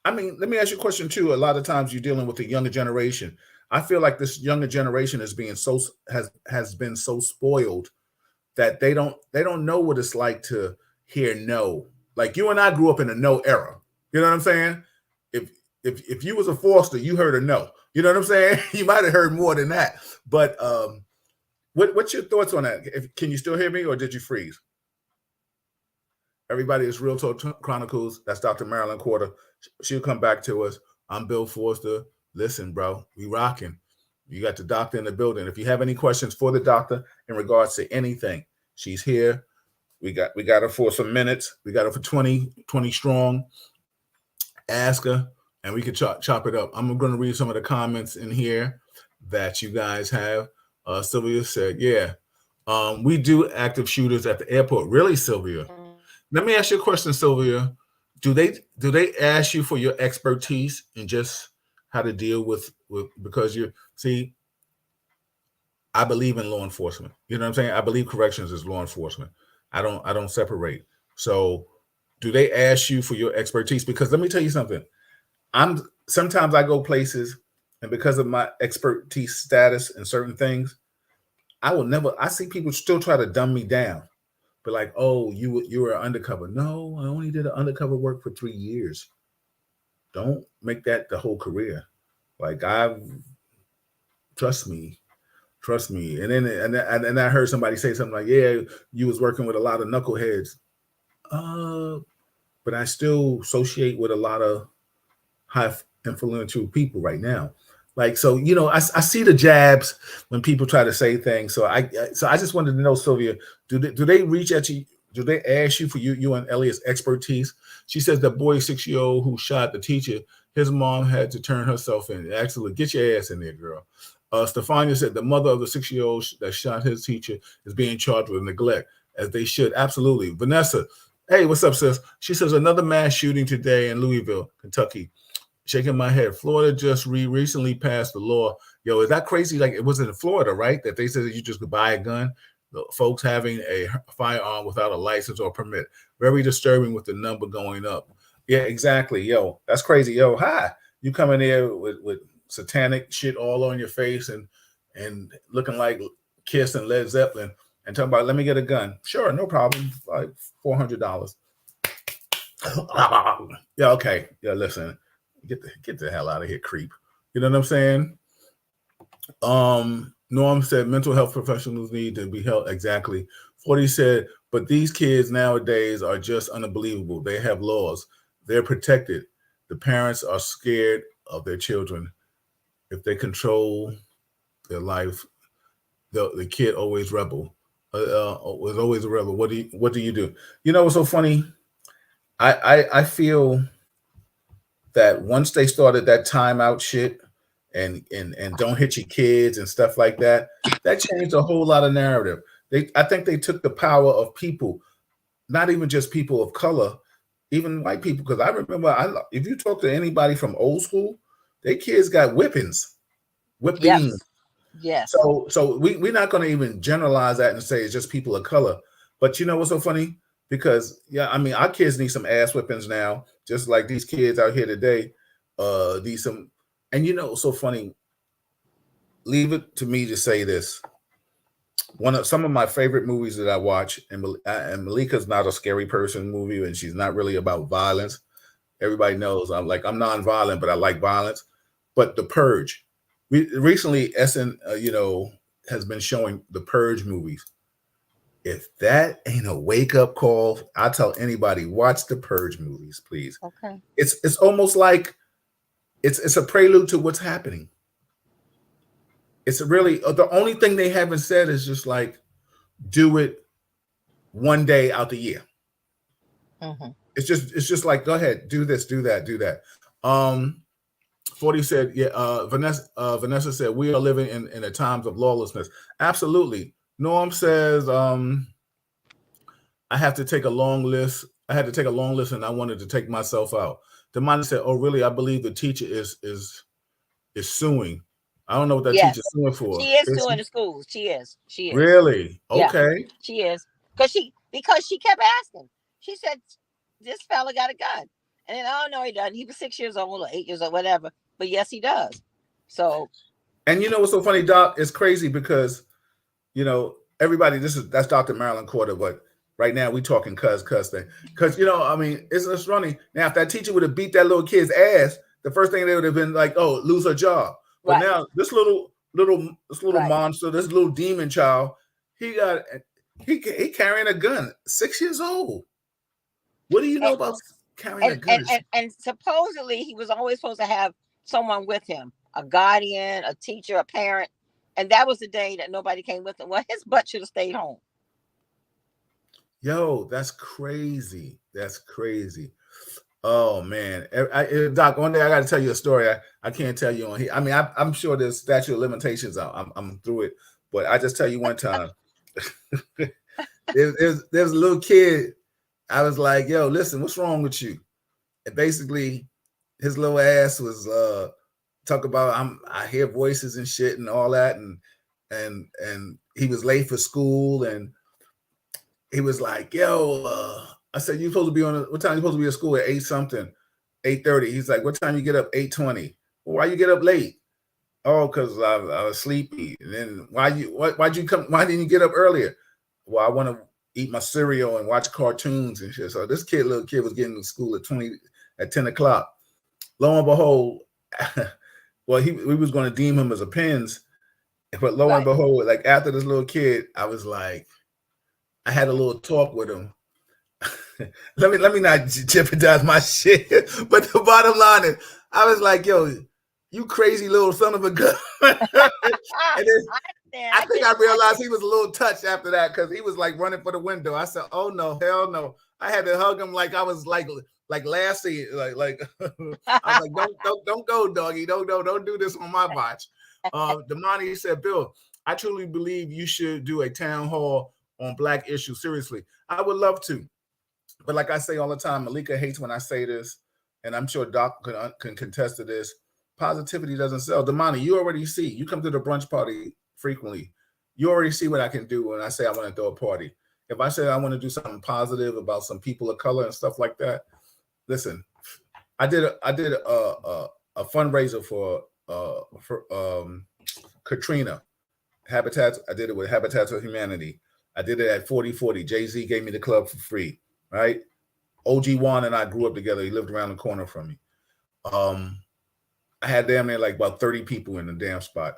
I mean, let me ask you a question too. A lot of times you're dealing with the younger generation. I feel like this younger generation is being has been so spoiled that they don't know what it's like to hear no. Like you and I grew up in a no era. You know what I'm saying? If if you was a Foster, you heard a no. You know what I'm saying? You might have heard more than that. But what's your thoughts on that? Can you still hear me, or did you freeze? Everybody, it's Real Talk Chronicles. That's Dr. Marilyn Corder. She'll come back to us. I'm Bill Forster. Listen, bro, we rocking. You got the doctor in the building. If you have any questions for the doctor in regards to anything, she's here. We got her for some minutes. We got her for 20 strong. Ask her, and we can chop it up. I'm going to read some of the comments in here that you guys have. Sylvia said, "Yeah, we do active shooters at the airport." Really, Sylvia? Mm-hmm. Let me ask you a question, Sylvia. Do they ask you for your expertise in just how to deal with because you see, I believe in law enforcement. You know what I'm saying? I believe corrections is law enforcement. I don't separate. So do they ask you for your expertise? Because let me tell you something. I'm sometimes I go places, and because of my expertise status in certain things, I see people still try to dumb me down. But like, oh, you were undercover. No, I only did undercover work for 3 years. Don't make that the whole career. Like trust me, trust me. And I heard somebody say something like, yeah, you was working with a lot of knuckleheads. Uh, but I still associate with a lot of high influential people right now. Like, so, I see the jabs when people try to say things. So I just wanted to know, Sylvia, do they reach at you? Do they ask you for you and Elliot's expertise? She says the boy 6 year old who shot the teacher, his mom had to turn herself in. Actually, get your ass in there, girl. Stefania said the mother of the 6 year old that shot his teacher is being charged with neglect, as they should. Absolutely. Vanessa, hey, what's up, sis? She says another mass shooting today in Louisville, Kentucky. Shaking my head. Florida just recently passed the law. Yo, is that crazy? Like it was in Florida, right? That they said that you just could buy a gun. The folks having a firearm without a license or permit. Very disturbing with the number going up. Yeah, exactly. Yo, that's crazy. Yo, hi. You coming there with satanic shit all on your face and looking like Kiss and Led Zeppelin and talking about let me get a gun. Sure, no problem. Like $400. Yeah, okay. Yeah, listen. Get the hell out of here, creep. You know what I'm saying? Norm said mental health professionals need to be held exactly. 40 said, but these kids nowadays are just unbelievable. They have laws. They're protected. The parents are scared of their children. If they control their life, the kid always rebel. Was always a rebel. What do you do? You know what's so funny? I feel that once they started that timeout shit and don't hit your kids and stuff like that, that changed a whole lot of narrative. I think they took the power of people, not even just people of color, even white people. Because I remember, if you talk to anybody from old school, their kids got whippings. Yes. Yes. So we're not going to even generalize that and say it's just people of color. But you know what's so funny? Because yeah, I mean, our kids need some ass whippings now, just like these kids out here today. Need some, and you know, what's so funny. Leave it to me to say this. One of some of my favorite movies that I watch, and Malika's not a scary person movie, and she's not really about violence. Everybody knows I'm non-violent, but I like violence. But The Purge, recently, has been showing The Purge movies. If that ain't a wake up call, I tell anybody watch the Purge movies, please. Okay. It's almost like it's a prelude to what's happening. It's really the only thing they haven't said is just like do it one day out the year. Hmm. It's just like go ahead, do this, do that, do that. Um, 40 said, yeah. Vanessa said we are living in the times of lawlessness. Absolutely. Norm says, I have to take a long list. I had to take a long list, and I wanted to take myself out. Damani said, "Oh, really? I believe the teacher is suing. I don't know what that teacher's Yes, suing for. she is Is suing she? the schools. She is. She is. Really? Yeah, Okay. she is. Because she kept asking. She said, "This fella got a gun," and then oh no, he doesn't. He was 6 years old or 8 years old, whatever. But yes, he does. So And you know what's so funny, Doc? It's crazy because everybody. That's Dr. Marilyn Corder, but right now we talking cuz thing. Because I mean, it's funny. Now, if that teacher would have beat that little kid's ass, the first thing they would have been like, "Oh, lose her job." But right, now this little right. monster, this little demon child, he got he carrying a gun, 6 years old. What do you know And about carrying a and gun? and and, and supposedly he was always supposed to have someone with him, a guardian, a teacher, a parent. And that was the day that nobody came with him. Well, his butt should have stayed home. Yo, that's crazy. That's crazy. Oh man, Doc. One day I got to tell you a story. I can't tell you on here. I mean, I'm sure there's statute of limitations. I'm through it, but I just tell you one time. there's a little kid. I was like, "Yo, listen, what's wrong with you?" And basically, his little ass was talk about I hear voices and shit and all that, and he was late for school, and he was like, "Yo," I said, "You supposed to be what time you supposed to be at school at 8 something, 8:30?" He's like, "What time you get up?" 8:20. Well, why you get up late? Oh, because I was sleepy. And then why'd you come? Why didn't you get up earlier? Well, I want to eat my cereal and watch cartoons and shit. So this little kid was getting to school at 10 o'clock. Lo and behold, well, we was going to deem him as a pins, but lo and Right. behold, like after this little kid, I was like, I had a little talk with him. let me not jeopardize my shit. But the bottom line is, I was like, "Yo, you crazy little son of a gun." And then I understand. I I think did. I I realized did. he was a little touched after that because he was like running for the window. I said, "Oh no, hell no!" I had to hug him like I was like Lassie, like I was like, "Don't go, doggy, don't do this on my watch." Damani said, "Bill, I truly believe you should do a town hall on Black issues. Seriously, I would love to." But like I say all the time, Malika hates when I say this, and I'm sure Doc can contest to this. Positivity doesn't sell. Damani, you already see. You come to the brunch party frequently. You already see what I can do when I say I want to throw a party. If I say I want to do something positive about some people of color and stuff like that, listen. I did a fundraiser for Katrina Habitats. I did it with Habitats of Humanity. I did it at 4040. Jay-Z gave me the club for free, right? OG Juan and I grew up together. He lived around the corner from me. Um, I had damn near like about 30 people in the damn spot.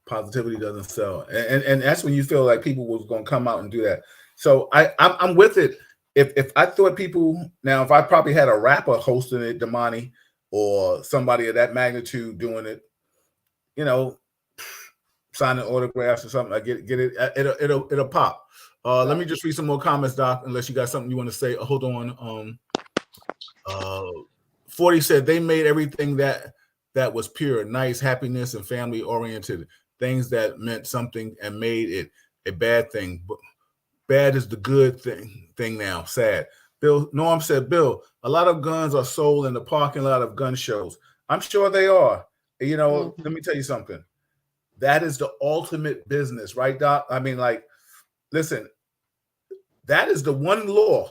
Positivity doesn't sell. And that's when you feel like people was gonna come out and do that. So I'm with it. If I thought people now, if I probably had a rapper hosting it, Damani, or somebody of that magnitude doing it, you know, signing autographs or something, I get it. It'll pop. Let me Right. just read some more comments, Doc. Unless you got something you want to say. Hold on. Uh, 40 said they made everything that was pure, nice, happiness, and family oriented things that meant something and made it a bad thing. But bad is the good thing now. Sad. Norm said, Bill, a lot of guns are sold in the parking lot of gun shows. I'm sure they are. Let Hmm. me tell you something. That is the ultimate business, right, Doc? I mean, like, listen, That is the one law.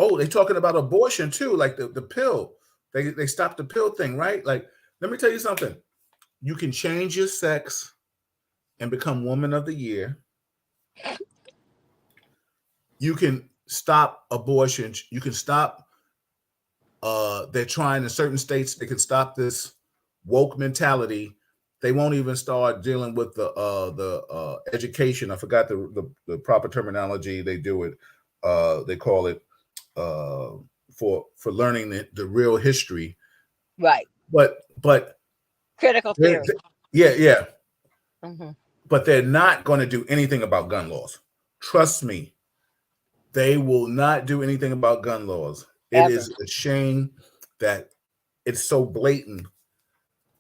Oh, they talking about abortion too, like the pill. They stopped the pill thing, right? Like, let me tell you something. You can change your sex and become woman of the year. You can stop abortion. You can stop. They're trying in certain states. They can stop this woke mentality. They won't even start dealing with the education. I forgot the proper terminology. They do it. They call it uh, for learning the real history. Right. But Critical theory. yeah, yeah. Hmm. But they're not going to do anything about gun laws. Trust me, they will not do anything about gun laws. It Ever. is a shame that it's so blatant.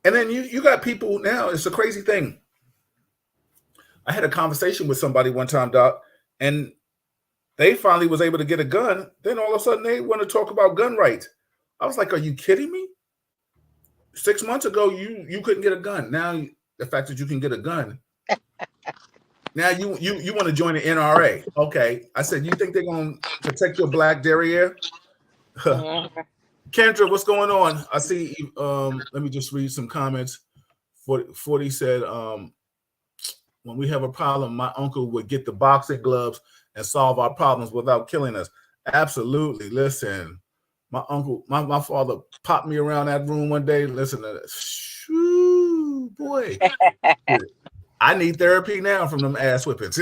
And then you got people now. It's a crazy thing. I had a conversation with somebody one time, Doc, and they finally was able to get a gun. Then all of a sudden they want to talk about gun rights. I was like, "Are you kidding me? 6 months ago, you couldn't get a gun. Now the fact that you can get a gun, now you want to join the NRA? Okay." I said, "You think they're going to protect your black derriere?" Hmm. Kendra, what's going on? I see. Let me just read some comments. 40 said, when we have a problem, my uncle would get the boxing gloves and solve our problems without killing us. Absolutely. Listen, my uncle, my father popped me around that room one day. Listen to this. Shoo, boy. I need therapy now from them ass whippings.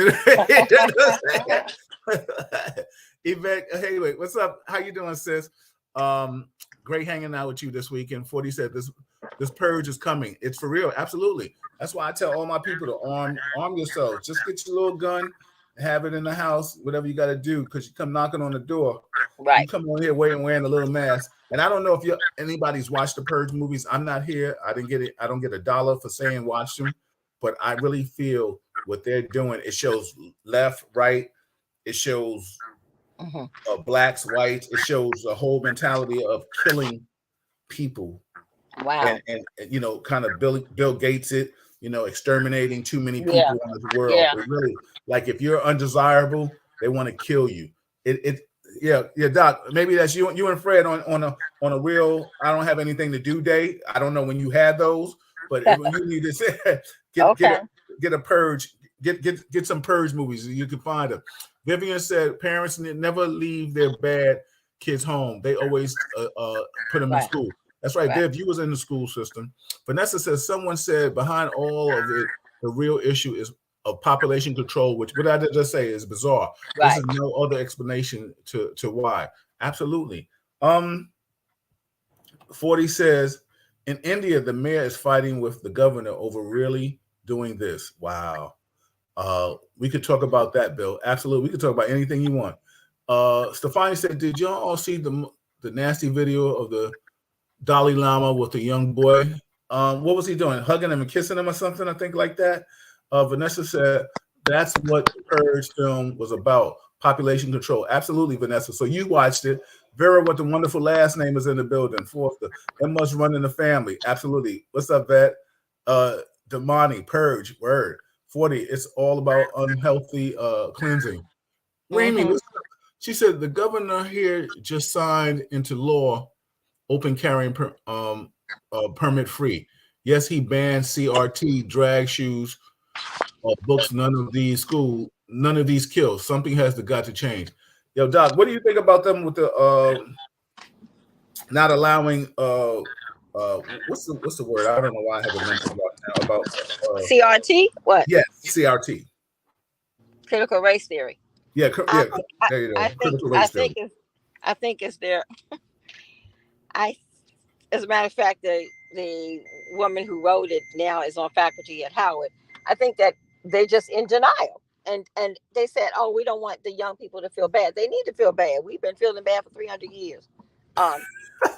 Yvette, hey, wait, what's up? How you doing, sis? Um, Great hanging out with you this weekend. 40 said this purge is coming. It's for real. Absolutely. That's why I tell all my people to arm yourselves. Just get your little gun, have it in the house, whatever you got to do, because you come knocking on the door. You Right. come on here wearing a little mask. And I don't know if anybody's watched the Purge movies. I'm not here. I didn't get it. I don't get $1 for saying watch them, but I really feel what they're doing. It shows left, right. It shows Hmm. blacks, whites. It shows the whole mentality of killing people Wow. and kind of Bill Gates it, exterminating too many Yeah. people in this world. Yeah. It really, like, if you're undesirable, they want to kill you. It yeah, yeah, Doc. Maybe that's you and Fred on a real I don't have anything to do day. I don't know when you had those, but when you need to say, get Okay. get a purge, get some purge movies. You can find them. Vivian said parents never leave their bad kids home. They always put them in Right. school. That's right, Right. Viv. You was in the school system. Vanessa says someone said behind all of it, the real issue is of population control, which what I did just say is bizarre. This Right. is no other explanation to why. Absolutely. Um, 40 says in India, the mayor is fighting with the governor over really doing this. Wow. We could talk about that, Bill. Absolutely. We could talk about anything you want. Stefani said, did y'all all see the nasty video of the Dalai Lama with the young boy? What was he doing? Hugging him and kissing him or something, I think, like that. Vanessa said that's what the Purge film was about. Population control. Absolutely, Vanessa. So you watched it. Vera, what the wonderful last name is in the building. Foster. It must run in the family. Absolutely. What's up, Vet? Damani, Purge, word. 40. It's all about unhealthy cleansing. Remy, Hmm. what's up? She said the governor here just signed into law open carrying permit free. Yes, he banned CRT, drag shoes, books. None of these kill. Something has got to change. Yo, Doc, what do you think about them with the not allowing what's the word? I don't know why I have a mental block now about CRT. What? yeah, CRT. Critical race theory. Yeah, I, yeah. I, There you I go. think Critical I race think theory. it's I think it's their I as a matter of fact the woman who wrote it now is on faculty at Howard. I think that they're just in denial. And they said, "Oh, we don't want the young people to feel bad. They need to feel bad. We've been feeling bad for 300 years." Um,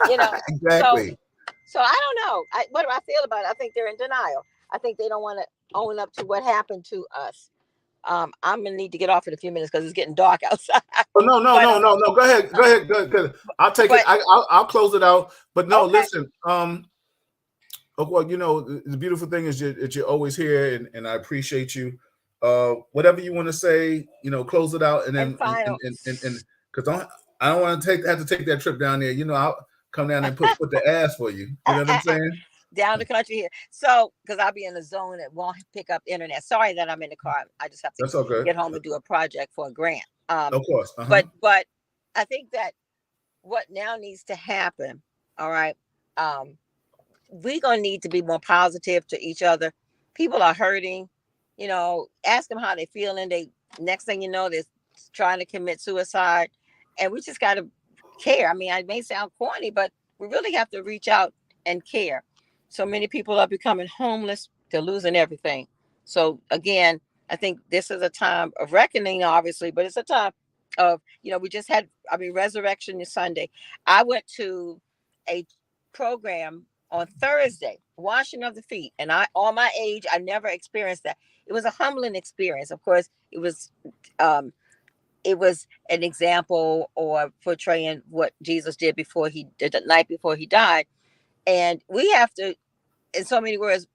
you know. So Exactly. so I don't know. What do I feel about it? I think they're in denial. I think they don't want to own up to what happened to us. I'm gonna need to get off in a few minutes because it's getting dark outside. Oh no, no, but no, no, no. Go ahead, go ahead, go ahead. Go ahead. I'll take it. but I'll close it out. But no, okay. listen. Oh, well, the beautiful thing is that you're always here, and I appreciate you. Whatever you want to say, close it out, and And then final. and because I don't want to have to take that trip down there. I'll come down and put the ass for you. You know what I'm saying? Down the country here. So, because I'll be in a zone that won't pick up internet. Sorry that I'm in the car. I just have to That's all good. get home and do a project for a grant. Of course. Uh-huh. But I think that what now needs to happen, all right, we're gonna need to be more positive to each other. People are hurting, ask them how they feeling. They next thing you know, they're trying to commit suicide. And we just gotta care. I mean, I may sound corny, but we really have to reach out and care. So many people are becoming homeless, they're losing everything. So again, I think this is a time of reckoning, obviously, but it's a time of, we just had, I mean, Resurrection is Sunday. I went to a program on Thursday, washing of the feet. And all my age, I never experienced that. It was a humbling experience. Of course, um, it was an example or portraying what Jesus did before he did the night before he died. And we have to, in so many words,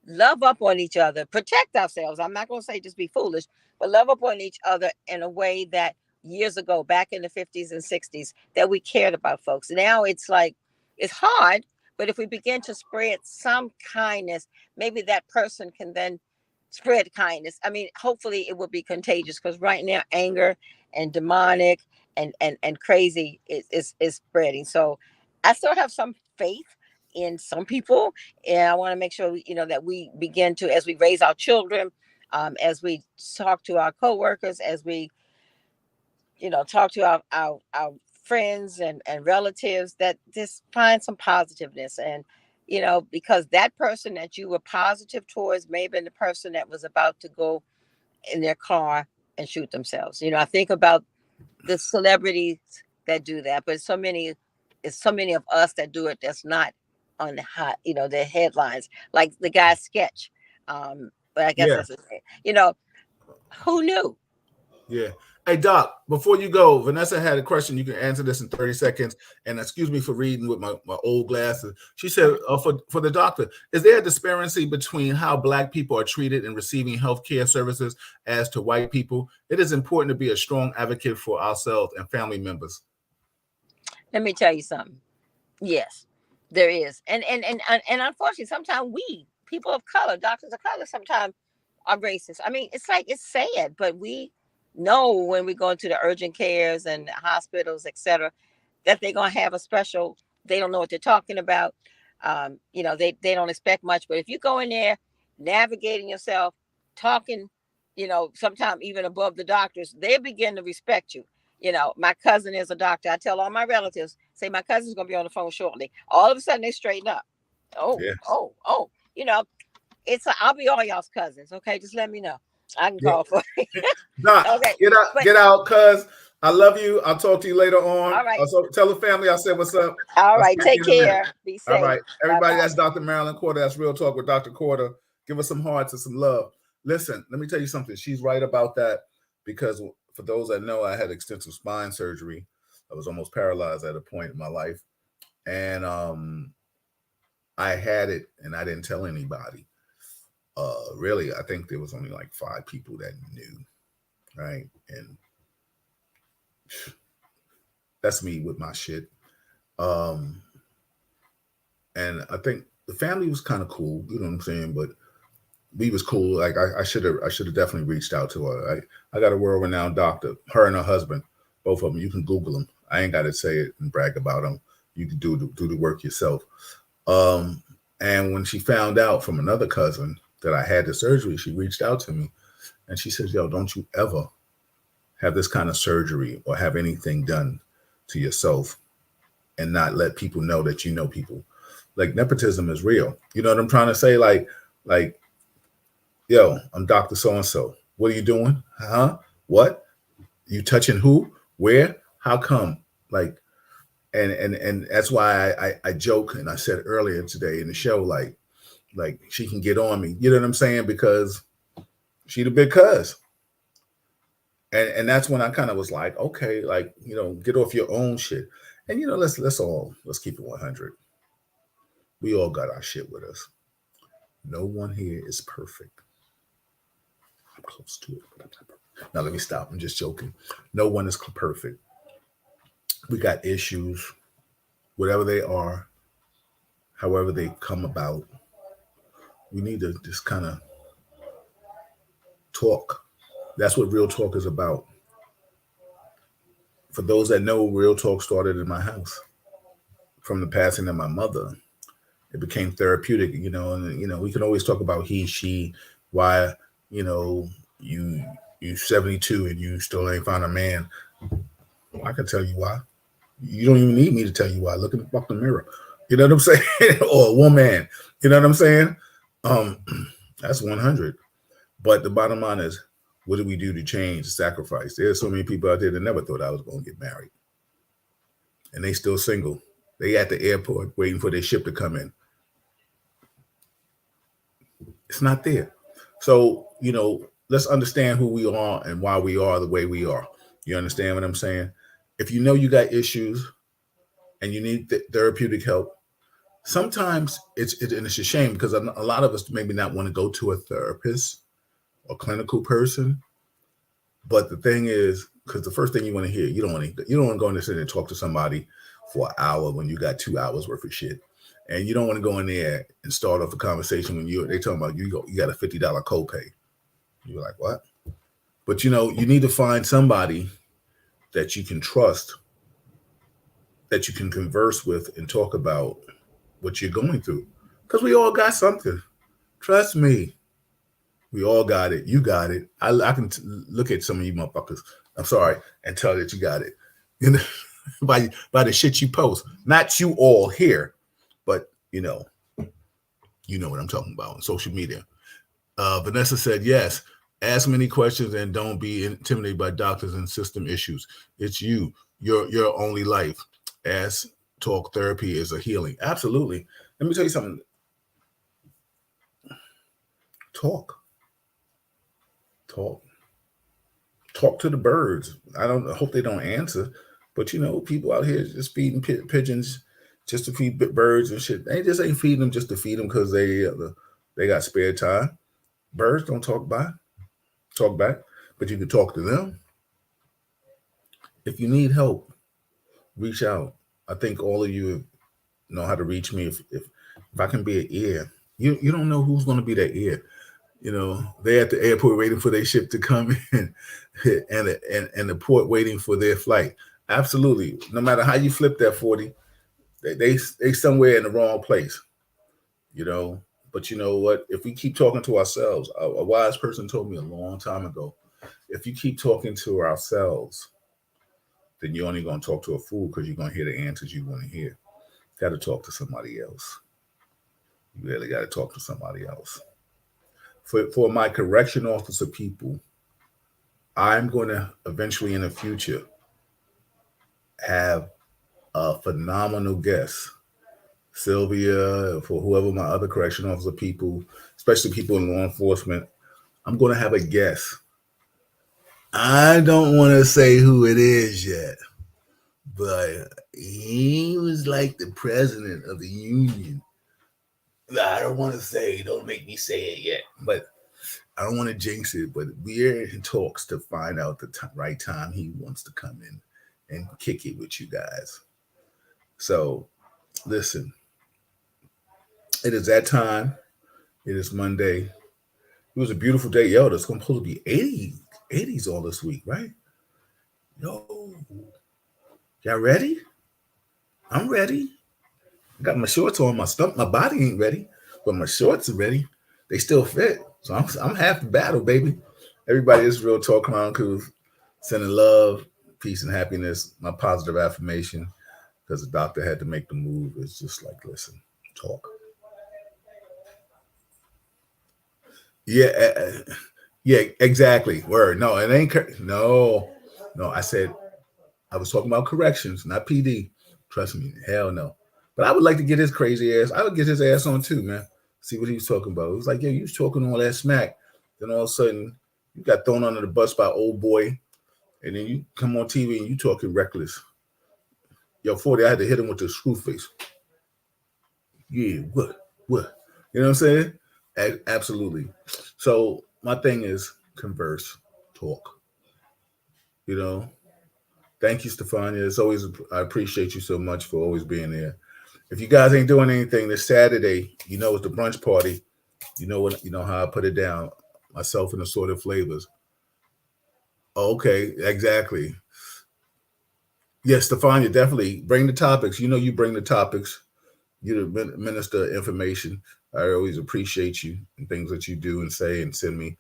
love up on each other, protect ourselves. I'm not going to say just be foolish, but love up on each other in a way that years ago, back in the 50s and 60s, that we cared about folks. Now it's like, it's hard, but if we begin to spread some kindness, maybe that person can then spread kindness. I mean, hopefully it will be contagious because right now anger and demonic and crazy is spreading. So I still have some faith in some people, and I want to make sure that we begin to, as we raise our children, as we talk to our coworkers, as we talk to our friends and relatives, that just find some positiveness. And because that person that you were positive towards may have been the person that was about to go in their car and shoot themselves. I think about the celebrities that do that, but it's so many of us that do it that's not on the hot, the headlines, like the guy's sketch. But I guess Yeah. that's his name. Who knew? Yeah. Hey, Doc, before you go, Vanessa had a question. You can answer this in 30 seconds. And excuse me for reading with my old glasses. She said, for the doctor, is there a disparity between how Black people are treated in receiving health care services as to white people? It is important to be a strong advocate for ourselves and family members. Let me tell you something. Yes, there is. And unfortunately, sometimes we, people of color, doctors of color, sometimes are racist. I mean, it's like, it's sad, but we know when we go into the urgent cares and hospitals, etc., that they're gonna have a special. They don't know what they're talking about. They don't expect much. But if you go in there, navigating yourself, talking, sometimes even above the doctors, they begin to respect you. My cousin is a doctor. I tell all my relatives, say my cousin's gonna be on the phone shortly. All of a sudden they straighten up. Oh, Yeah. oh, oh. I'll be all y'all's cousins. Okay, just let me know. I can Yeah. call for it. Doc, Okay, but get out, cuz. I love you. I'll talk to you later on. all right, Also, tell the family I said what's up. all I'll right. speak to Take you in a minute. care. Be All safe. right. Bye Everybody, bye. that's Dr. Marilyn Corder. That's Real Talk with Dr. Corder. Give us some hearts and some love. Listen, let me tell you something. She's right about that because for those that know, I had extensive spine surgery. I was almost paralyzed at a point in my life. And I had it and I didn't tell anybody. Really, I think there was only like 5 people that knew. Right. And that's me with my shit. Um, and I think the family was kind of cool, you know what I'm saying? But we was cool. Like I should have definitely reached out to her. I got a world renowned doctor, her and her husband, both of them. You can Google them. I ain't got to say it and brag about them. You can do the work yourself. Um, and when she found out from another cousin that I had the surgery, she reached out to me and she says, "Yo, don't you ever have this kind of surgery or have anything done to yourself and not let people know that you know people." Like nepotism is real. You know what I'm trying to say? Like, yo, I'm Dr. So and so. What are you doing? Huh? What? You touching who? Where? How come? Like, and that's why I joke and I said earlier today in the show, like she can get on me. You know what I'm saying? Because she the big cuz. And that's when I kind of was like, okay, like, get off your own shit. And let's keep it 100. We all got our shit with us. No one here is perfect. close to it. But I'm not perfect. Now let me stop. I'm just joking. No one is perfect. We got issues, whatever they are, however they come about. We need to just kind of talk. That's what real talk is about. For those that know, real talk started in my house from the passing of my mother. It became therapeutic, and we can always talk about he, she, why, you know, you you 72 and you still ain't found a man. I can tell you why. You don't even need me to tell you why. Look in the fucking mirror. You know what I'm saying? Or a woman. You know what I'm saying? Um, that's 100. But the bottom line is, what do we do to change, sacrifice? There's so many people out there that never thought I was going to get married, and they still single. They at the airport waiting for their ship to come in. It's not there. So, let's understand who we are and why we are the way we are. You understand what I'm saying? If you know you got issues and you need therapeutic help, sometimes and it's a shame because a lot of us maybe not want to go to a therapist or clinical person. But the thing is, because the first thing you want to hear, you don't want to go in there and talk to somebody for an hour when you got 2 hours worth of shit. And you don't want to go in there and start off a conversation when they talking about you got a $50 copay. You're like, what? But you need to find somebody that you can trust, that you can converse with and talk about what you're going through. Because we all got something. Trust me. We all got it. You got it. I can look at some of you motherfuckers. I'm sorry, and tell that you got it. You know, by the shit you post. Not you all here, but you know what I'm talking about on social media. Vanessa said yes. Ask many questions and don't be intimidated by doctors and system issues. It's you, your only life. Ask talk therapy is a healing. Absolutely. Let me tell you something. Talk, talk. Talk to the birds. I hope they don't answer, but people out here just feeding pigeons just to feed birds and shit. They just ain't feeding them just to feed them because they got spare time. Birds don't talk back, but you can talk to them. If you need help, reach out. I think all of you know how to reach me. If I can be an ear, you don't know who's going to be that ear. They at the airport waiting for their ship to come in, and the port waiting for their flight. Absolutely. No matter how you flip that 40, they somewhere in the wrong place. You know. But you know what? If we keep talking to ourselves, a wise person told me a long time ago, if you keep talking to ourselves, then you're only going to talk to a fool because you're going to hear the answers you want to hear. Got to talk to somebody else. You really got to talk to somebody else. For my correction officer people, I'm going to eventually in the future have a phenomenal guest. Sylvia, for whoever my other correction officer people, especially people in law enforcement, I'm going to have a guest. I don't want to say who it is yet, but he was like the president of the union. I don't want to say, don't make me say it yet, but I don't want to jinx it, but we're in talks to find out the right time he wants to come in and kick it with you guys. So, listen, it is that time. It is Monday. It was a beautiful day. Yo, it's supposed to be 80s all this week, right? Yo, y'all ready? I'm ready. I got my shorts on. My body ain't ready, but my shorts are ready. They still fit. So I'm half the battle, baby. Everybody, is Real Talk Chronicles. Sending love, peace, and happiness. My positive affirmation, because the doctor had to make the move. It's just like, listen, talk. Yeah, yeah, exactly. Word. No, it ain't. No. I said I was talking about corrections, not PD. Trust me, hell no. But I would like to get his crazy ass. I would get his ass on too, man. See what he was talking about. It was like, yeah, you was talking all that smack. Then all of a sudden, you got thrown under the bus by old boy, and then you come on TV and you talking reckless. Yo, 40, I had to hit him with the screw face. Yeah, what? You know what I'm saying? Absolutely. So my thing is converse, talk. You know, thank you, Stefania. It's always I appreciate you so much for always being there. If you guys ain't doing anything this Saturday, you know it's the brunch party. You know what? You know how I put it down. Myself and assorted flavors. Okay, exactly. Yes, Stefania, definitely bring the topics. You know, you bring the topics. You're the minister of information. I always appreciate you and things that you do and say and send me.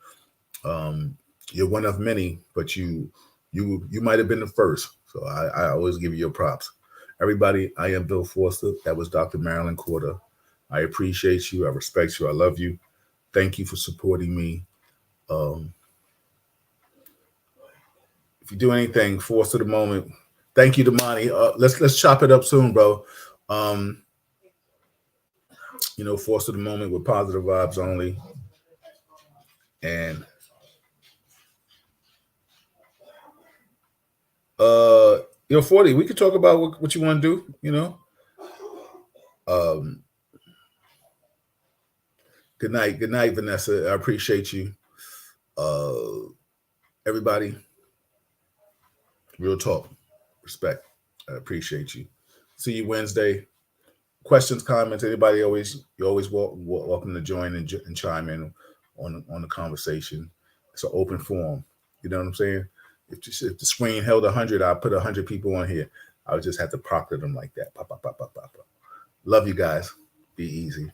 Um, you're one of many, but you might have been the first. So I always give you your props. Everybody, I am Bill Forster. That was Dr. Marilyn Corder. I appreciate you. I respect you. I love you. Thank you for supporting me. Um, if you do anything, force of the moment. Thank you, Damani. Let's chop it up soon, bro. Um, force of the moment with positive vibes only. And uh, 40. We could talk about what you want to do. Um, good night, Vanessa. I appreciate you. Everybody, real talk, respect. I appreciate you. See you Wednesday. Questions, comments. Anybody you're always welcome to join and chime in on the conversation. It's an open forum. You know what I'm saying? If the screen held 100, I put 100 people on here. I would just have to proctor them like that. Pop, pop, pop, pop, pop, pop. Love you guys. Be easy.